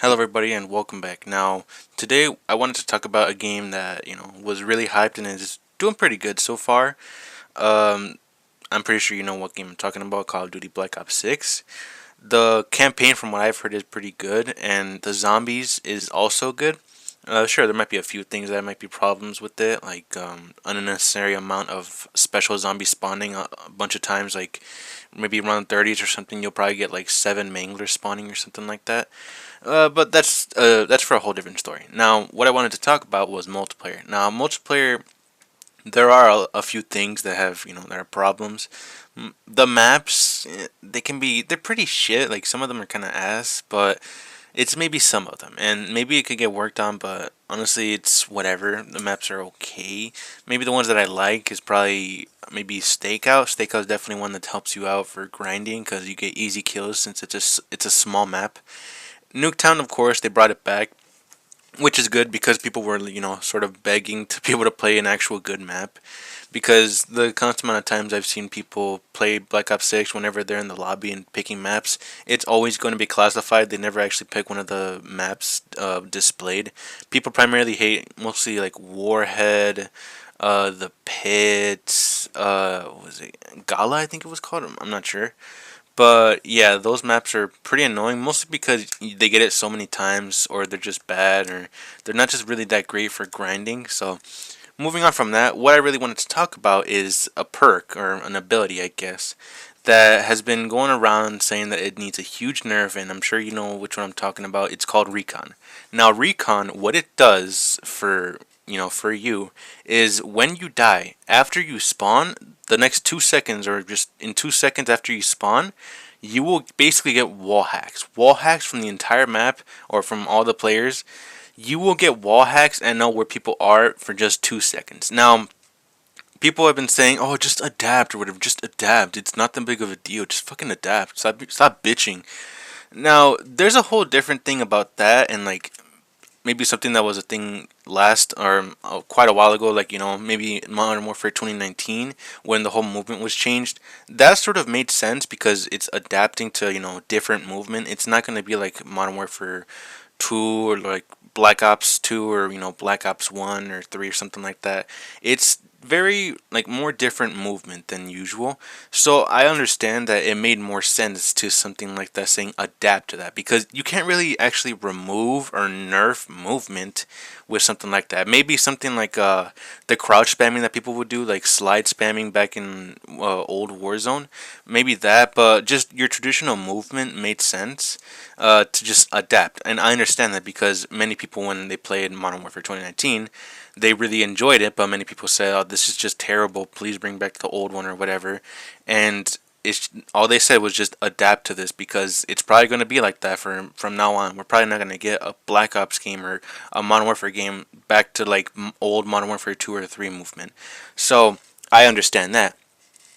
Hello everybody and welcome back. Now, today I wanted to talk about a game that, was really hyped and is doing pretty good so far. Um, I'm pretty sure you know what game I'm talking about, Call of Duty Black Ops 6. The campaign from what I've heard is pretty good and the zombies is also good. Sure, there might be a few things that might be problems with it, like unnecessary amount of special zombies spawning a bunch of times, like maybe around 30s or something. You'll probably get like 7 manglers spawning or something like that. But that's for a whole different story. Now, what I wanted to talk about was multiplayer. Now, multiplayer, there are a few things that have there are problems. The maps, they're pretty shit. Like some of them are kind of ass, but it's maybe some of them, and maybe it could get worked on. But honestly, it's whatever. The maps are okay. Maybe the ones that I like is probably maybe Stakeout. Stakeout is definitely one that helps you out for grinding because you get easy kills since it's a small map. Nuketown, of course, they brought it back, which is good because people were, sort of begging to be able to play an actual good map. Because the constant amount of times I've seen people play Black Ops 6 whenever they're in the lobby and picking maps, it's always going to be classified. They never actually pick one of the maps displayed. People primarily hate mostly like Warhead, the Pit, what was it? Gala, I think it was called. I'm not sure. But yeah, those maps are pretty annoying, mostly because they get it so many times, or they're just bad, or they're not just really that great for grinding. So, moving on from that, what I really wanted to talk about is a perk, or an ability, I guess, that has been going around saying that it needs a huge nerf, and I'm sure you know which one I'm talking about. It's called Recon. Now, Recon, what it does for you, is when you die, after you spawn, the next 2 seconds, or just in 2 seconds after you spawn, you will basically get wall hacks. Wall hacks from the entire map, or from all the players. You will get wall hacks and know where people are for just 2 seconds. Now, people have been saying, "Oh, just adapt or whatever. Just adapt. It's not that big of a deal. Just fucking adapt. Stop bitching." Now, there's a whole different thing about that, and like maybe something that was a thing last or quite a while ago, like maybe Modern Warfare 2019 when the whole movement was changed. That sort of made sense because it's adapting to different movement. It's not going to be like Modern Warfare 2 or like Black Ops 2 or Black Ops 1 or 3 or something like that. It's very like more different movement than usual. So I understand that it made more sense to something like that saying adapt to that because you can't really actually remove or nerf movement with something like that. Maybe something like the crouch spamming that people would do, like slide spamming back in old Warzone. Maybe that, but just your traditional movement made sense to just adapt. And I understand that because many people, when they played Modern Warfare 2019, they really enjoyed it, but many people said, "Oh, this is just terrible. Please bring back the old one or whatever." And it's all they said was just adapt to this because it's probably going to be like that from now on. We're probably not going to get a Black Ops game or a Modern Warfare game back to like old Modern Warfare 2 or 3 movement. So I understand that.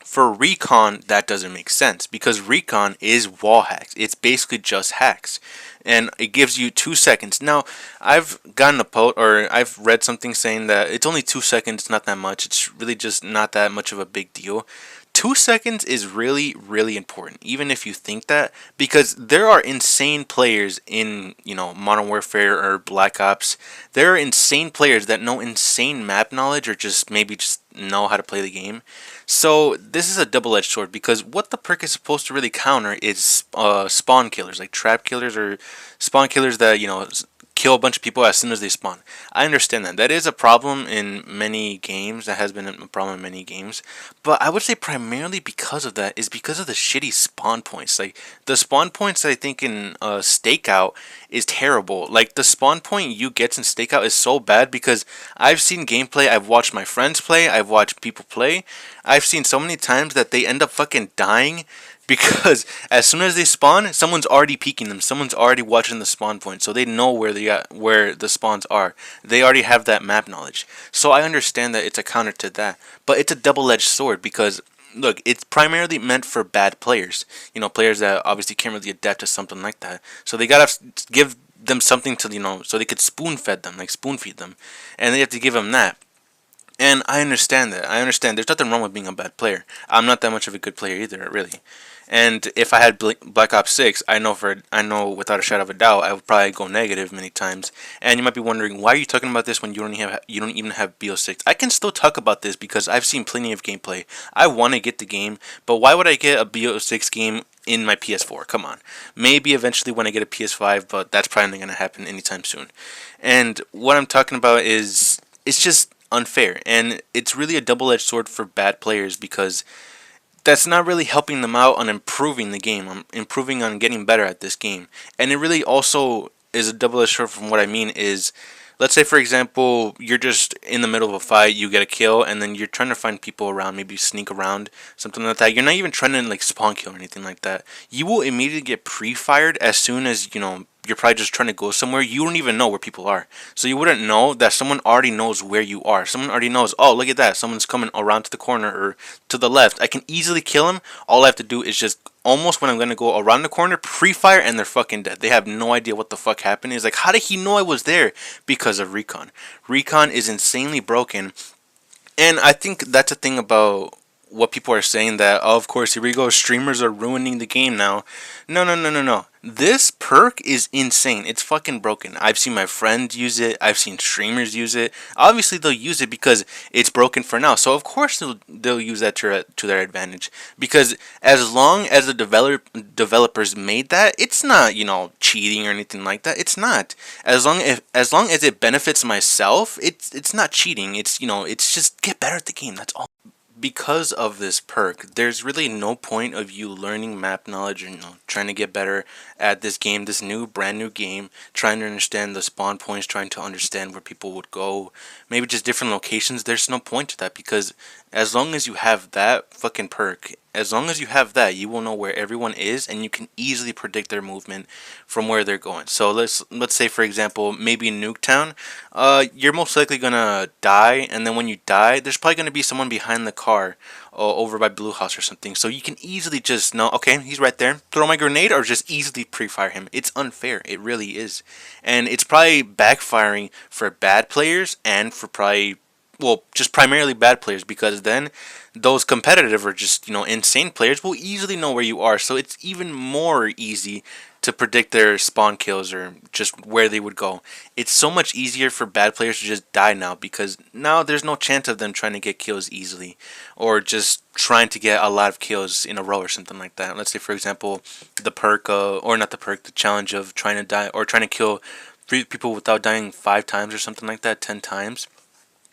For Recon, that doesn't make sense because Recon is wall hacks. It's basically just hacks, and it gives you 2 seconds. Now, I've gotten a post or I've read something saying that it's only 2 seconds, it's not that much. It's really just not that much of a big deal. 2 seconds is really, really important, even if you think that, because there are insane players in, Modern Warfare or Black Ops. There are insane players that know insane map knowledge or just maybe just know how to play the game. So this is a double-edged sword because what the perk is supposed to really counter is spawn killers, like trap killers or spawn killers that kill a bunch of people as soon as they spawn. I understand that. That is a problem in many games. That has been a problem in many games. But I would say primarily because of that is because of the shitty spawn points. Like, the spawn points I think in Stakeout is terrible. Like, the spawn point you get in Stakeout is so bad because I've seen gameplay, I've watched my friends play, I've watched people play. I've seen so many times that they end up fucking dying because as soon as they spawn, someone's already peeking them. Someone's already watching the spawn point, so they know where the spawns are. They already have that map knowledge. So I understand that it's a counter to that, but it's a double-edged sword because look, it's primarily meant for bad players. Players that obviously can't really adapt to something like that. So they gotta give them something to so they could spoon feed them, and they have to give them that. And I understand that. I understand. There's nothing wrong with being a bad player. I'm not that much of a good player either, really. And if I had Black Ops 6, I know without a shadow of a doubt I would probably go negative many times. And you might be wondering, why are you talking about this when you don't even have BO6? I can still talk about this because I've seen plenty of gameplay. I want to get the game, but why would I get a BO6 game in my PS4? Come on. Maybe eventually when I get a PS5, but that's probably not going to happen anytime soon. And what I'm talking about is it's just unfair, and it's really a double-edged sword for bad players because that's not really helping them out on improving the game, on improving on getting better at this game. And it really also is a double-edged sword. From what I mean is, let's say for example you're just in the middle of a fight, you get a kill, and then you're trying to find people around, maybe sneak around, something like that. You're not even trying to like spawn kill or anything like that. You will immediately get pre-fired as soon as you're probably just trying to go somewhere. You don't even know where people are, so you wouldn't know that someone already knows where you are. Someone already knows, oh, look at that, someone's coming around to the corner or to the left. I can easily kill him. All I have to do is just almost when I'm gonna go around the corner, pre-fire, and they're fucking dead. They have no idea what the fuck happened. It's like, how did he know I was there? Because of recon. Recon is insanely broken, and I think that's a thing about what people are saying, that, oh, of course, here we go, streamers are ruining the game now. No, no, no, no, no. This perk is insane. It's fucking broken. I've seen my friends use it. I've seen streamers use it. Obviously, they'll use it because it's broken for now. So, of course, they'll use that to their advantage. Because as long as the developers made that, it's not, cheating or anything like that. It's not. As long as it benefits myself, it's not cheating. It's just get better at the game. That's all. Because of this perk, there's really no point of you learning map knowledge or trying to get better at this game, this brand new game, trying to understand the spawn points, trying to understand where people would go, maybe just different locations. There's no point to that, because as long as you have that fucking perk, as long as you have that, you will know where everyone is, and you can easily predict their movement from where they're going. So let's say for example, maybe in Nuketown, you're most likely gonna die, and then when you die, there's probably gonna be someone behind the car, over by Blue House or something. So you can easily just know, okay, he's right there. Throw my grenade, or just easily pre-fire him. It's unfair. It really is, and it's probably backfiring for bad players and for probably, well, just primarily bad players, because then those competitive or just insane players will easily know where you are. So it's even more easy to predict their spawn kills or just where they would go. It's so much easier for bad players to just die now, because now there's no chance of them trying to get kills easily, or just trying to get a lot of kills in a row or something like that. Let's say for example the perk, or not the perk, the challenge of trying to die or trying to kill 3 people without dying 5 times or something like that, 10 times.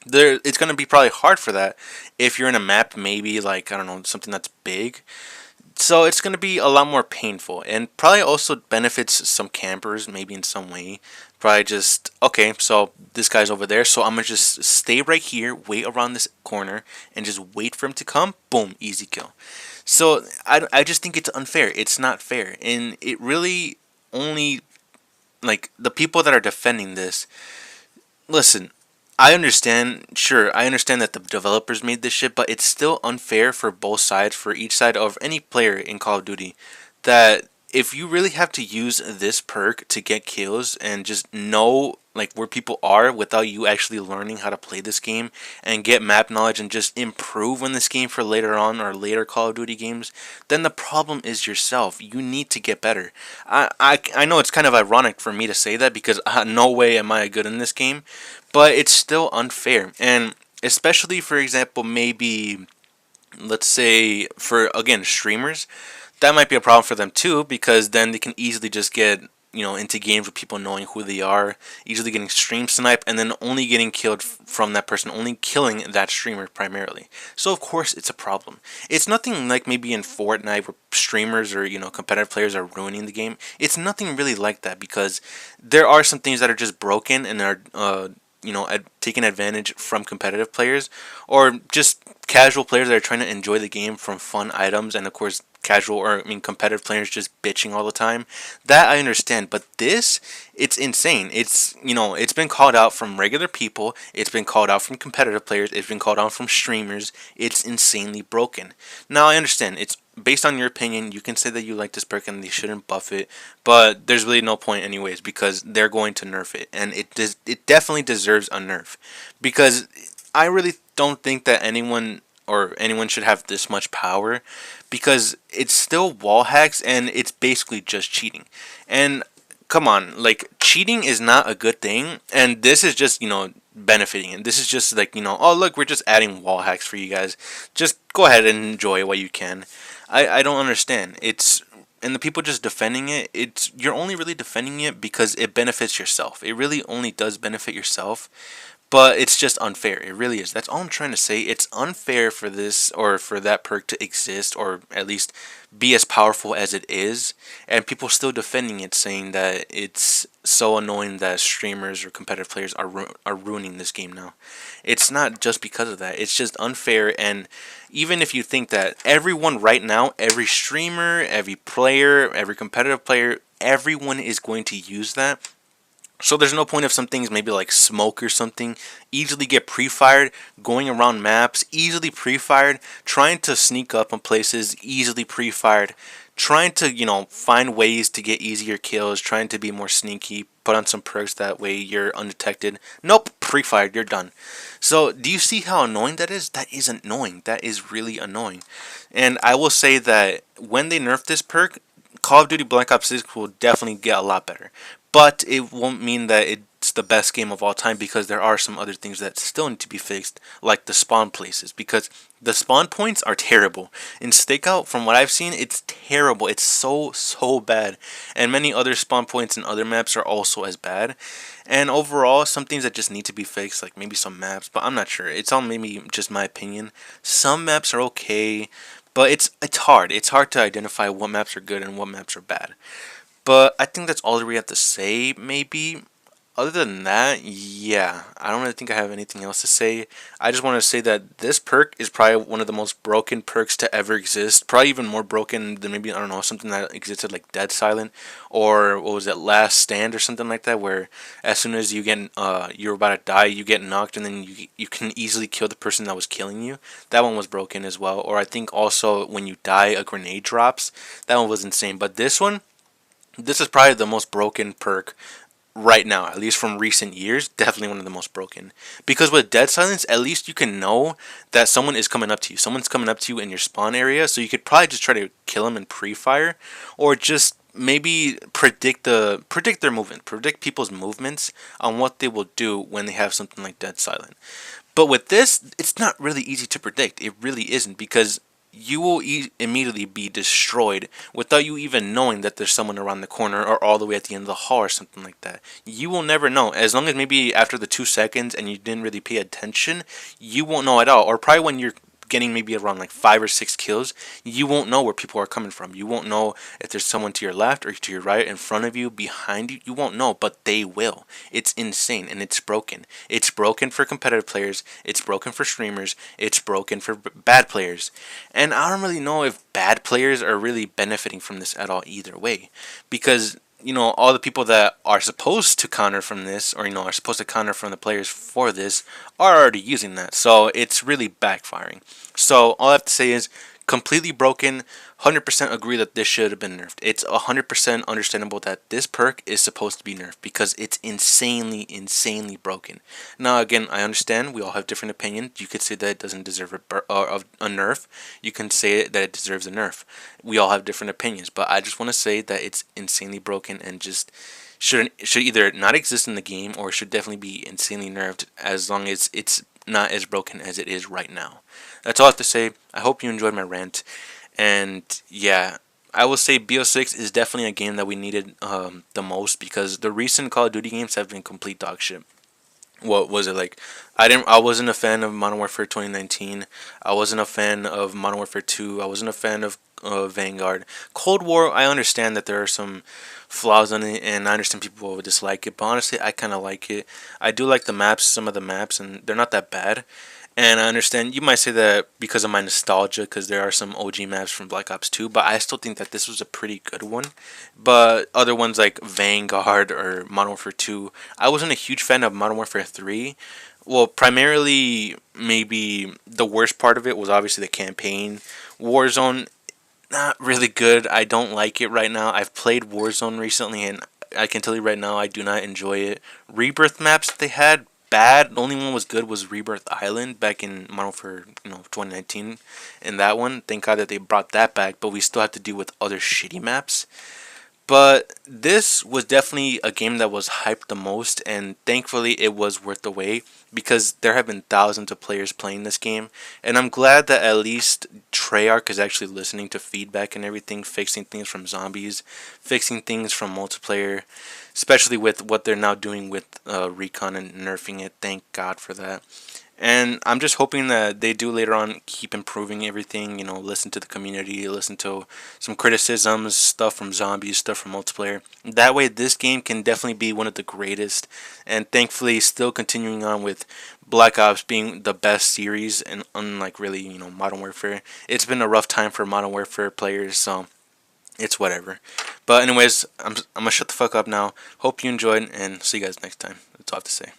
It's going to be probably hard for that if you're in a map, maybe like, I don't know, something that's big. So it's going to be a lot more painful, and probably also benefits some campers maybe in some way. Probably just, okay, so this guy's over there, so I'm going to just stay right here, wait around this corner, and just wait for him to come. Boom, easy kill. So I just think it's unfair. It's not fair, and it really only, like, the people that are defending this, listen, I understand, sure, I understand that the developers made this shit, but it's still unfair for both sides, for each side of any player in Call of Duty, that if you really have to use this perk to get kills and just know like where people are without you actually learning how to play this game and get map knowledge and just improve on this game for later on or later Call of Duty games, then the problem is yourself. You need to get better. I know it's kind of ironic for me to say that, because no way am I good in this game, but it's still unfair. And especially for example, maybe let's say for, again, streamers, that might be a problem for them too, because then they can easily just get into games with people knowing who they are, easily getting stream sniped, and then only getting killed from that person, only killing that streamer primarily. So of course it's a problem. It's nothing like maybe in Fortnite where streamers or competitive players are ruining the game. It's nothing really like that, because there are some things that are just broken and are taking advantage from competitive players, or just casual players that are trying to enjoy the game from fun items, and of course casual, or I mean competitive players just bitching all the time. That I understand, but this, it's insane. It's been called out from regular people, it's been called out from competitive players, it's been called out from streamers. It's insanely broken. Now I understand, it's based on your opinion. You can say that you like this perk and they shouldn't buff it, but there's really no point anyways, because they're going to nerf it, and it definitely deserves a nerf, because I really don't think that anyone, or anyone should have this much power, because it's still wall hacks and it's basically just cheating. And come on, like, cheating is not a good thing, and this is just, benefiting, and this is just like, oh look, we're just adding wall hacks for you guys. Just go ahead and enjoy what you can. I don't understand. It's and the people just defending it, you're only really defending it because it benefits yourself. It really only does benefit yourself, but it's just unfair. It really is. That's all I'm trying to say. It's unfair for this or for that perk to exist, or at least be as powerful as it is, and people still defending it, saying that it's so annoying that streamers or competitive players are ruining this game now. It's not just because of that. It's just unfair. And even if you think that everyone right now, every streamer, every player, every competitive player, everyone is going to use that, so there's no point if some things, maybe like smoke or something, easily get pre-fired, going around maps, easily pre-fired, trying to sneak up on places, easily pre-fired, trying to, find ways to get easier kills, trying to be more sneaky, put on some perks that way you're undetected. Nope, pre-fired, you're done. So do you see how annoying that is? That is annoying. That is really annoying. And I will say that when they nerf this perk, Call of Duty Black Ops 6 will definitely get a lot better. But it won't mean that it's the best game of all time, because there are some other things that still need to be fixed, like the spawn places, because the spawn points are terrible. In Stakeout, from what I've seen, it's terrible. It's so bad. And many other spawn points in other maps are also as bad. And overall, some things that just need to be fixed, like maybe some maps, but I'm not sure. It's all maybe just my opinion. Some maps are okay, but it's hard. It's hard to identify what maps are good and what maps are bad. But I think that's all that we have to say, maybe. Other than that, yeah, I don't really think I have anything else to say. I just want to say that this perk is probably one of the most broken perks to ever exist. Probably even more broken than maybe, I don't know, something that existed like Dead Silent, or what was it, Last Stand or something like that, where as soon as you're about to die, you get knocked, and then you can easily kill the person that was killing you. That one was broken as well. Or I think also when you die, a grenade drops. That one was insane. But this is probably the most broken perk right now, at least from recent years. Definitely one of the most broken. Because with Dead Silence, at least you can know that someone is coming up to you. Someone's coming up to you in your spawn area, so you could probably just try to kill them in pre-fire, or just maybe predict their movement, predict people's movements on what they will do when they have something like Dead Silent. But with this, it's not really easy to predict. It really isn't, because you will immediately be destroyed without you even knowing that there's someone around the corner or all the way at the end of the hall or something like that. You will never know. As long as maybe after the 2 seconds and you didn't really pay attention, you won't know at all. Or probably when you're getting maybe around like 5 or 6 kills, you won't know where people are coming from. You won't know if there's someone to your left or to your right, in front of you, behind you. You won't know, but they will. It's insane, and it's broken. It's broken for competitive players. It's broken for streamers. It's broken for bad players. And I don't really know if bad players are really benefiting from this at all either way, because all the people that are supposed to counter from this, or are supposed to counter from the players for this, are already using that. So it's really backfiring. So all I have to say is, completely broken. 100% agree that this should have been nerfed. It's 100% understandable that this perk is supposed to be nerfed, because it's insanely broken. Now again, I understand we all have different opinions. You could say that it doesn't deserve a nerf. You can say that it deserves a nerf. We all have different opinions, but I just want to say that it's insanely broken, and just should either not exist in the game, or should definitely be insanely nerfed, as long as it's not as broken as it is right now. That's all I have to say. I hope you enjoyed my rant. And yeah, I will say BO6 is definitely a game that we needed the most, because the recent Call of Duty games have been complete dog shit. What was it like? I wasn't a fan of Modern Warfare 2019. I wasn't a fan of Modern Warfare 2. I wasn't a fan of Vanguard. Cold War, I understand that there are some flaws in it, and I understand people will dislike it, but honestly, I kind of like it. I do like the maps, some of the maps, and they're not that bad. And I understand you might say that because of my nostalgia, because there are some OG maps from Black Ops 2, but I still think that this was a pretty good one. But other ones like Vanguard or Modern Warfare 2, I wasn't a huge fan of Modern Warfare 3. Well, primarily, maybe the worst part of it was obviously the campaign. Warzone, not really good. I don't like it right now. I've played Warzone recently, and I can tell you right now, I do not enjoy it. Rebirth maps that they had, bad. The only one was good was Rebirth Island back in Modern Warfare, 2019. And that one, thank God that they brought that back. But we still have to deal with other shitty maps. But this was definitely a game that was hyped the most, and thankfully it was worth the wait because there have been thousands of players playing this game, and I'm glad that at least Treyarch is actually listening to feedback and everything, fixing things from zombies, fixing things from multiplayer, especially with what they're now doing with Recon and nerfing it. Thank God for that. And I'm just hoping that they do later on keep improving everything, listen to the community, listen to some criticisms, stuff from zombies, stuff from multiplayer. That way this game can definitely be one of the greatest, and thankfully still continuing on with Black Ops being the best series, and unlike really, Modern Warfare. It's been a rough time for Modern Warfare players, so it's whatever. But anyways, I'm going to shut the fuck up now. Hope you enjoyed, and see you guys next time. That's all I have to say.